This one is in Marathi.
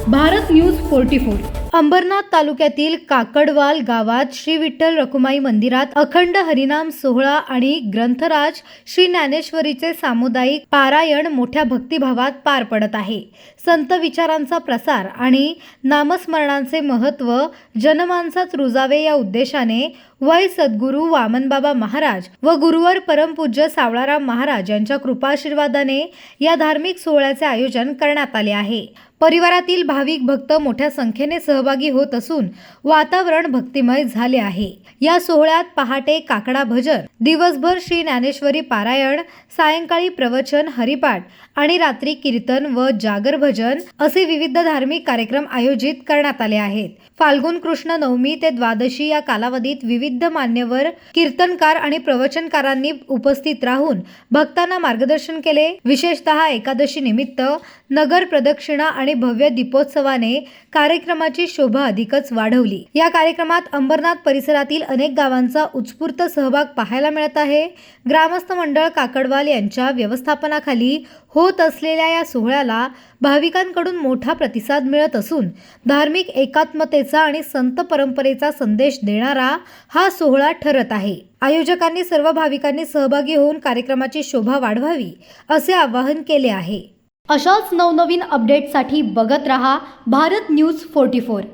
भारत न्यूज 44. अंबरनाथ तालुक्यातील काकडवाल गावात श्री विठ्ठल रखुमाई मंदिरात अखंड हरिनाम सोहळा आणि ग्रंथराज श्री ज्ञानेश्वरीचे सामुदायिक पारायण मोठ्या भक्तिभावात पार पडत आहे. संत विचारांचा प्रसार आणि नामस्मरणांचे महत्त्व जनमानसात रुजावे या उद्देशाने वै सद्गुरू वामनबाबा महाराज व गुरुवर परमपूज्य सावळाराम महाराज यांच्या कृपाशीर्वादाने या धार्मिक सोहळ्याचे आयोजन करण्यात आले आहे. परिवारातील भाविक भक्त मोठ्या संख्येने सहभागी होत असून वातावरण भक्तिमय झाले आहे. या सोहळ्यात पहाटे काकडा भजन, दिवसभर श्री ज्ञानेश्वरी पारायण, सायंकाळी प्रवचन, हरिपाठ आणि रात्री कीर्तन व जागर भजन असे विविध धार्मिक कार्यक्रम आयोजित करण्यात आले आहेत. फाल्गुन कृष्ण नवमी ते द्वादशी या कालावधीत विविध मान्यवर कीर्तनकार आणि प्रवचनकारांनी उपस्थित राहून भक्तांना मार्गदर्शन केले. विशेषतः एकादशी निमित्त नगर प्रदक्षिणा आणि भव्य दीपोत्सवाने कार्यक्रमाची शोभा अधिकच वाढवली. या कार्यक्रमात अंबरनाथ परिसरातील अनेक गावांचा उत्स्फूर्त सहभाग पाहायला मिळत आहे. ग्रामस्थ मंडळ काकडवाल यांच्या व्यवस्थापनाखाली होत असलेल्या या सोहळ्याला भाविकांकडून मोठा प्रतिसाद मिळत असून धार्मिक एकात्मतेचा आणि संत परंपरेचा संदेश देणारा हा सोहळा ठरत आहे. आयोजकांनी सर्व भाविकांनी सहभागी होऊन कार्यक्रमाची शोभा वाढवावी असे आवाहन केले आहे. अशाच नवनवीन अपडेटसाठी बघत रहा भारत न्यूज 44.